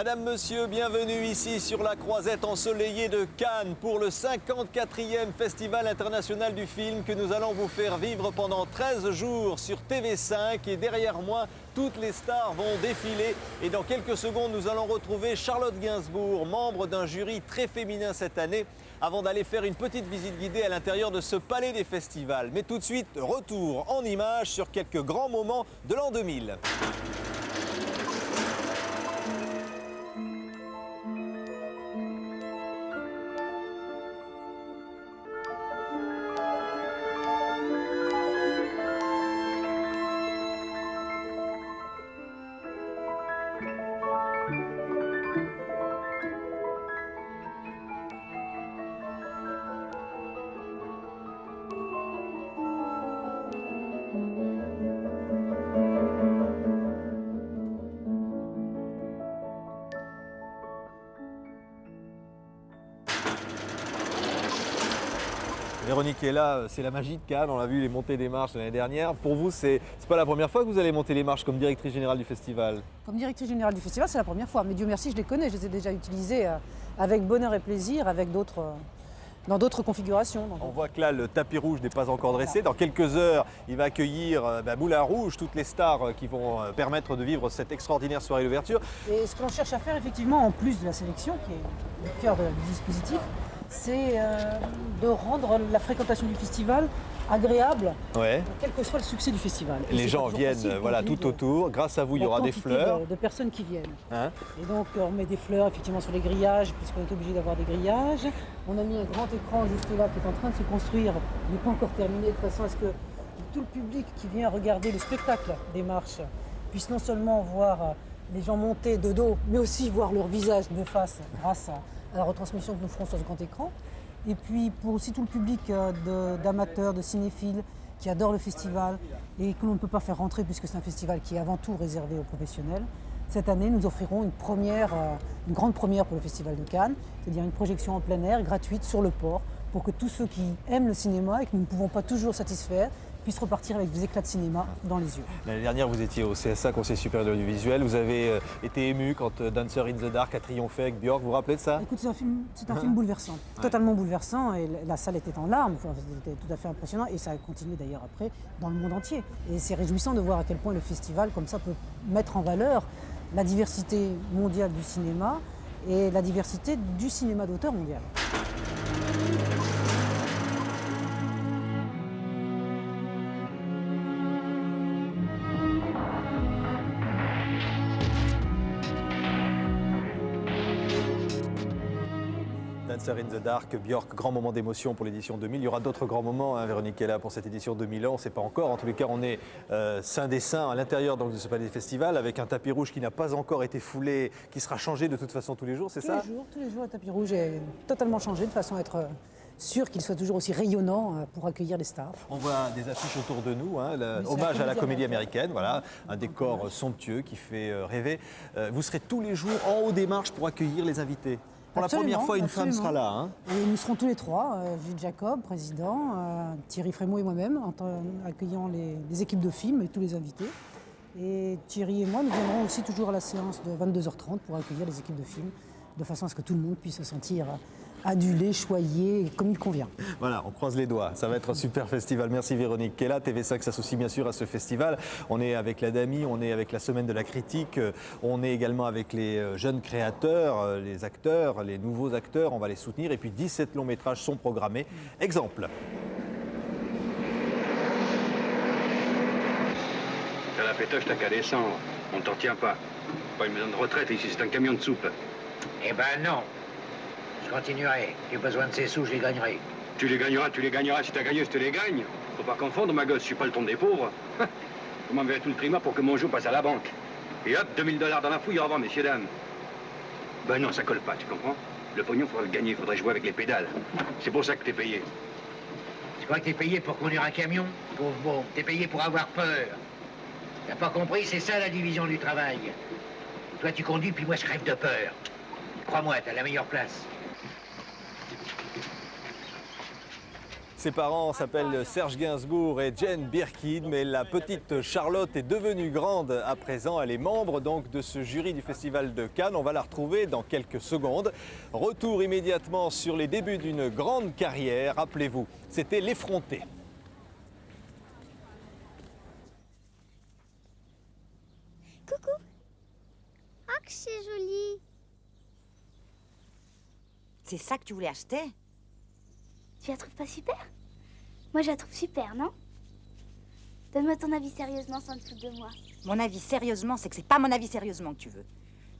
Madame, Monsieur, bienvenue ici sur la croisette ensoleillée de Cannes pour le 54e Festival international du film que nous allons vous faire vivre pendant 13 jours sur TV5. Et derrière moi, toutes les stars vont défiler. Et dans quelques secondes, nous allons retrouver Charlotte Gainsbourg, membre d'un jury très féminin cette année, avant d'aller faire une petite visite guidée à l'intérieur de ce palais des festivals. Mais tout de suite, retour en images sur quelques grands moments de l'an 2000. Véronique est là, c'est la magie de Cannes, on a vu les montées des marches l'année dernière. Pour vous, c'est pas la première fois que vous allez monter les marches comme directrice générale du festival? Comme directrice générale du festival, c'est la première fois. Mais Dieu merci, je les connais, je les ai déjà utilisées avec bonheur et plaisir, dans d'autres configurations. On voit que là, le tapis rouge n'est pas encore dressé. Dans quelques heures, il va accueillir Moulin Rouge, toutes les stars qui vont permettre de vivre cette extraordinaire soirée d'ouverture. Et ce que l'on cherche à faire, effectivement, en plus de la sélection, qui est le cœur du dispositif, c'est de rendre la fréquentation du festival agréable, quel que soit le succès du festival. Les gens viennent tout autour. Grâce à vous, il y aura des fleurs. De personnes qui viennent. Et donc, on met des fleurs effectivement sur les grillages, puisqu'on est obligé d'avoir des grillages. On a mis un grand écran juste là qui est en train de se construire, il n'est pas encore terminé, de façon à ce que tout le public qui vient regarder le spectacle des marches puisse non seulement voir les gens monter de dos, mais aussi voir leur visage de face grâce à la retransmission que nous ferons sur ce grand écran. Et puis pour aussi tout le public d'amateurs, de cinéphiles qui adorent le festival et que l'on ne peut pas faire rentrer puisque c'est un festival qui est avant tout réservé aux professionnels. Cette année, nous offrirons une grande première pour le Festival de Cannes, c'est-à-dire une projection en plein air gratuite sur le port pour que tous ceux qui aiment le cinéma et que nous ne pouvons pas toujours satisfaire puissent repartir avec des éclats de cinéma dans les yeux. L'année dernière, vous étiez au CSA, Conseil supérieur de l'audiovisuel. Vous avez été ému quand Dancer in the Dark a triomphé avec Björk. Vous vous rappelez de ça? Écoute, c'est un film bouleversant, totalement bouleversant. Et la salle était en larmes, c'était tout à fait impressionnant. Et ça a continué d'ailleurs après dans le monde entier. Et c'est réjouissant de voir à quel point le festival, comme ça, peut mettre en valeur la diversité mondiale du cinéma et la diversité du cinéma d'auteur mondial. Dancer in the Dark, Björk, grand moment d'émotion pour l'édition 2000. Il y aura d'autres grands moments, Véronique est là pour cette édition 2000. On ne sait pas encore. En tous les cas, on est saint des saints à l'intérieur de ce palais des festivals avec un tapis rouge qui n'a pas encore été foulé, qui sera changé de toute façon tous les jours, c'est ça? Tous les jours, le tapis rouge est totalement changé de façon à être sûr qu'il soit toujours aussi rayonnant pour accueillir les stars. On voit des affiches autour de nous, hommage à la comédie américaine, voilà, un décor somptueux qui fait rêver. Vous serez tous les jours en haut des marches pour accueillir les invités. Pour Absolument, la première fois, une absolument. femme sera là. Et nous serons tous les trois, Gilles Jacob, président, Thierry Frémaux et moi-même, accueillant les équipes de films et tous les invités. Et Thierry et moi, nous viendrons aussi toujours à la séance de 22h30 pour accueillir les équipes de films, de façon à ce que tout le monde puisse se sentir adulé, choyé, comme il convient. Voilà, on croise les doigts. Ça va être un super festival. Merci Véronique Kella. TV5 s'associe bien sûr à ce festival. On est avec l'ADAMI, on est avec la Semaine de la Critique, on est également avec les jeunes créateurs, les acteurs, les nouveaux acteurs. On va les soutenir. Et puis 17 longs métrages sont programmés. Exemple. T'as la pétoche, t'as qu'à descendre. On ne t'en tient pas. Pas une maison de retraite, ici c'est un camion de soupe. Eh ben non. Je continuerai. J'ai besoin de ces sous, je les gagnerai. Tu les gagneras. Si t'as gagné, je te les gagne. Faut pas confondre, ma gosse, je suis pas le ton des pauvres. Vous m'enverrez tout le prima pour que mon jeu passe à la banque. Et hop, 2000 $ dans la fouille, au revoir, messieurs, dames. Ben non, ça colle pas, tu comprends? Le pognon, faudra le gagner, il faudrait jouer avec les pédales. C'est pour ça que t'es payé. Tu crois que t'es payé pour conduire un camion? Pauvre bon, t'es payé pour avoir peur. T'as pas compris, c'est ça la division du travail. Toi, tu conduis, puis moi, je crève de peur. Crois-moi, t'as la meilleure place. Ses parents s'appellent Serge Gainsbourg et Jane Birkin, mais la petite Charlotte est devenue grande à présent. Elle est membre donc de ce jury du Festival de Cannes. On va la retrouver dans quelques secondes. Retour immédiatement sur les débuts d'une grande carrière. Rappelez-vous, c'était L'Effronté. Coucou. Ah, que c'est joli. C'est ça que tu voulais acheter? Tu la trouves pas super? Moi, je la trouve super, non? Donne-moi ton avis sérieusement sans te foutre de moi. Mon avis sérieusement, c'est que c'est pas mon avis sérieusement que tu veux.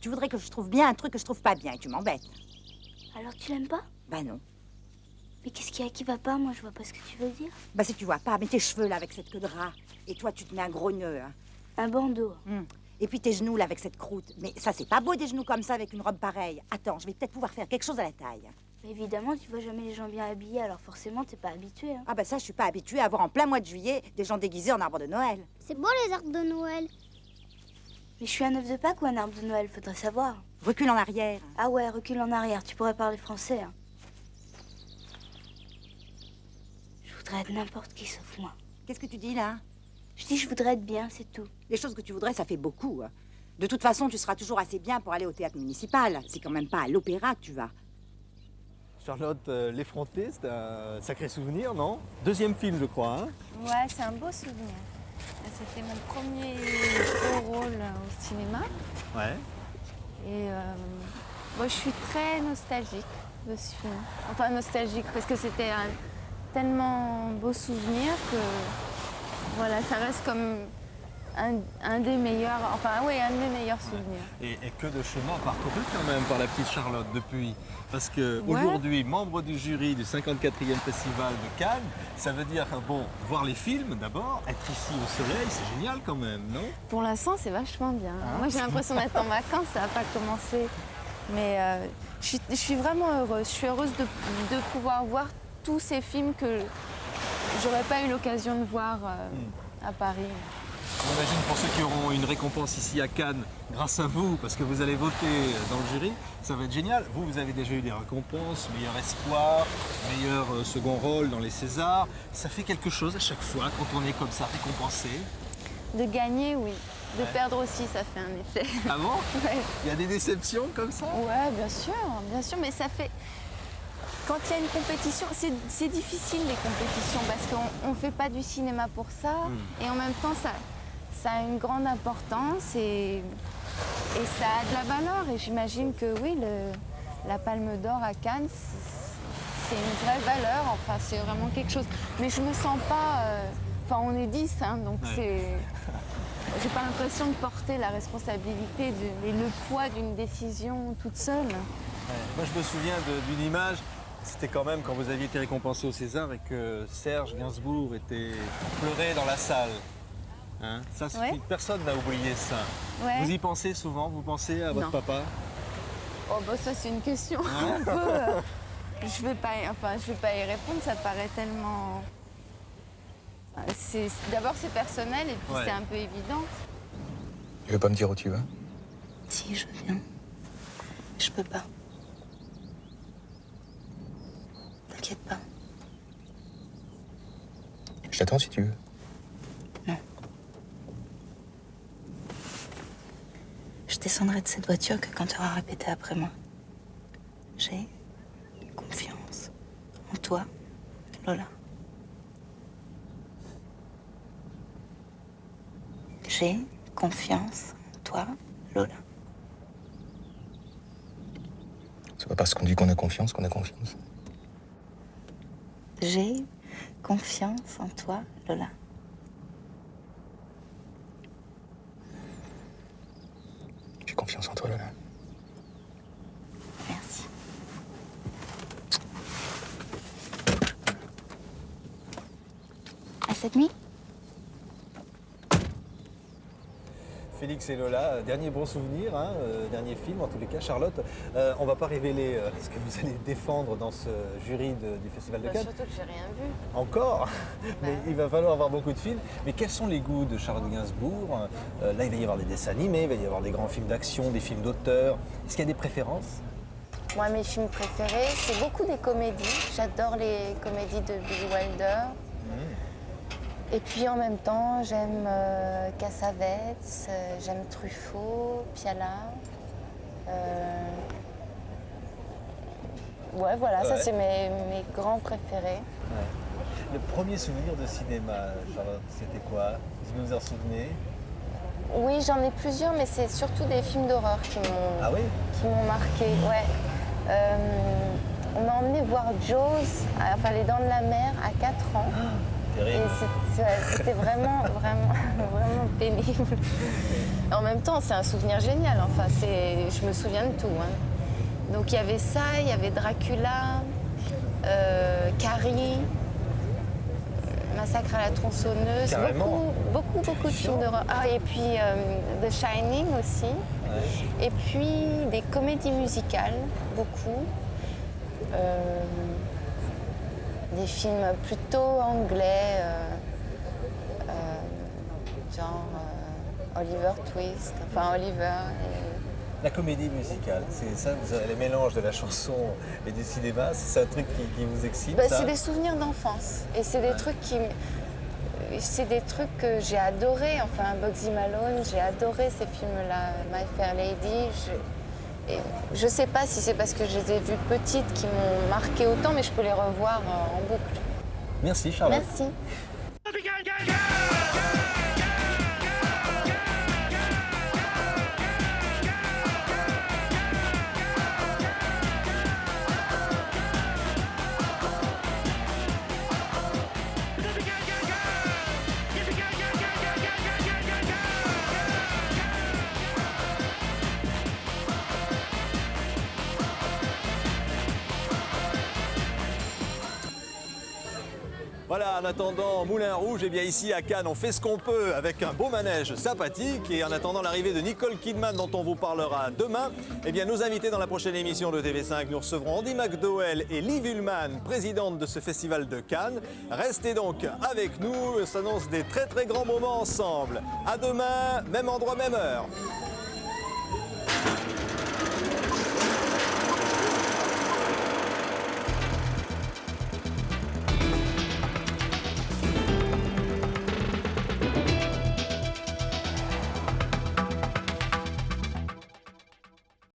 Tu voudrais que je trouve bien un truc que je trouve pas bien et tu m'embêtes. Alors tu l'aimes pas? Bah non. Mais qu'est-ce qu'il y a qui va pas? Moi, je vois pas ce que tu veux dire. Bah si tu vois pas, mais tes cheveux là avec cette queue de rat. Et toi, tu te mets un gros nœud. Hein. Un bandeau. Et puis tes genoux là avec cette croûte. Mais ça, c'est pas beau des genoux comme ça avec une robe pareille. Attends, je vais peut-être pouvoir faire quelque chose à la taille. Mais évidemment, tu vois jamais les gens bien habillés, alors forcément, t'es pas habitué. Hein. Ah bah ça, je suis pas habituée à voir en plein mois de juillet des gens déguisés en arbre de Noël. C'est beau les arbres de Noël. Mais je suis un œuf de Pâques ou un arbre de Noël, faudrait savoir. Recule en arrière. Ah ouais, recule en arrière, tu pourrais parler français. Hein. Je voudrais être n'importe qui sauf moi. Qu'est-ce que tu dis là? Je dis je voudrais être bien, c'est tout. Les choses que tu voudrais, ça fait beaucoup. Hein. De toute façon, tu seras toujours assez bien pour aller au théâtre municipal. C'est quand même pas à l'opéra que tu vas. Charlotte, L'Effronté, c'est un sacré souvenir, non? Deuxième film, je crois. Hein? Ouais, c'est un beau souvenir. C'était mon premier gros rôle au cinéma. Ouais. Et moi, je suis très nostalgique de ce film. Enfin, nostalgique parce que c'était un tellement beau souvenir que voilà, ça reste comme un des meilleurs, enfin oui, un des meilleurs souvenirs. Et que de chemin parcouru quand même par la petite Charlotte depuis. Parce que Ouais. aujourd'hui, membre du jury du 54e Festival de Cannes, ça veut dire, bon, voir les films d'abord, être ici au soleil, c'est génial quand même, non? Pour l'instant, c'est vachement bien. Moi, j'ai l'impression d'être en vacances, ça n'a pas commencé. Mais je suis vraiment heureuse. Je suis heureuse de pouvoir voir tous ces films que j'aurais pas eu l'occasion de voir à Paris. J'imagine pour ceux qui auront une récompense ici à Cannes, grâce à vous, parce que vous allez voter dans le jury, ça va être génial. Vous avez déjà eu des récompenses, meilleur espoir, meilleur second rôle dans les Césars. Ça fait quelque chose à chaque fois quand on est comme ça récompensé. De gagner, oui. De perdre aussi, ça fait un effet. Ah bon? Ouais. Il y a des déceptions comme ça? Ouais, bien sûr, mais ça fait... Quand il y a une compétition, c'est difficile les compétitions parce qu'on ne fait pas du cinéma pour ça et en même temps ça a une grande importance et ça a de la valeur et j'imagine que oui, la Palme d'Or à Cannes, c'est une vraie valeur, enfin c'est vraiment quelque chose. Mais je me sens pas... Enfin on est 10, hein, donc c'est... J'ai pas l'impression de porter la responsabilité et le poids d'une décision toute seule. Ouais. Moi je me souviens d'une image. C'était quand même quand vous aviez été récompensé au César et que Serge Gainsbourg était pleuré dans la salle. Hein, ça, Ouais. Personne n'a oublié ça. Ouais. Vous y pensez souvent? Vous pensez à votre Non. papa? Oh bah ça c'est une question un peu... je vais pas y répondre, ça paraît tellement... D'abord c'est personnel et puis Ouais. c'est un peu évident. Tu veux pas me dire où tu vas? Si, je viens. Je peux pas. T'inquiète pas. Je t'attends si tu veux. Non. Je descendrai de cette voiture que quand tu auras répété après moi. J'ai confiance en toi, Lola. J'ai confiance en toi, Lola. C'est pas parce qu'on dit qu'on a confiance qu'on a confiance. J'ai confiance en toi, Lola. J'ai confiance en toi, Lola. Merci. À cette nuit? Félix et Lola, dernier bon souvenir, hein, dernier film en tous les cas. Charlotte, on va pas révéler ce que vous allez défendre dans ce jury du Festival de Cannes. Surtout que j'ai rien vu. Encore, mais il va falloir avoir beaucoup de films. Mais quels sont les goûts de Charlotte Gainsbourg? Là, il va y avoir des dessins animés, il va y avoir des grands films d'action, des films d'auteur. Est-ce qu'il y a des préférences? Moi, mes films préférés, c'est beaucoup des comédies. J'adore les comédies de Billy Wilder. Et puis en même temps, j'aime Cassavetes, j'aime Truffaut, Piala. Ouais, voilà, ça c'est mes grands préférés. Le premier souvenir de cinéma, Charlotte, c'était quoi? Vous vous en souvenez? Oui, j'en ai plusieurs, mais c'est surtout des films d'horreur qui m'ont marqué. Ouais. On m'a emmené voir Jaws, enfin Les Dents de la Mer, à 4 ans. Terrible. Et c'était vraiment pénible. En même temps, c'est un souvenir génial. Enfin, je me souviens de tout. Hein. Donc il y avait ça, il y avait Dracula, Carrie, Massacre à la tronçonneuse. Carrément. Beaucoup de films d'horreur. Ah, et puis The Shining aussi. Ouais. Et puis des comédies musicales, beaucoup. Des films plutôt anglais, genre Oliver Twist, enfin Oliver. La comédie musicale, c'est ça, vous avez les mélanges de la chanson et du cinéma, c'est un truc qui vous excite? C'est des souvenirs d'enfance et c'est des trucs c'est des trucs que j'ai adorés. Enfin, Bugsy Malone, j'ai adoré ces films-là, My Fair Lady. Je sais pas si c'est parce que je les ai vus petites qui m'ont marqué autant, mais je peux les revoir en boucle. Merci Charlotte. Merci. Voilà, en attendant Moulin Rouge, et bien ici à Cannes, on fait ce qu'on peut avec un beau manège sympathique. Et en attendant l'arrivée de Nicole Kidman, dont on vous parlera demain, eh bien nos invités dans la prochaine émission de TV5, nous recevrons Andy McDowell et Liv Ullmann, présidente de ce festival de Cannes. Restez donc avec nous, s'annoncent des très grands moments ensemble. À demain, même endroit, même heure.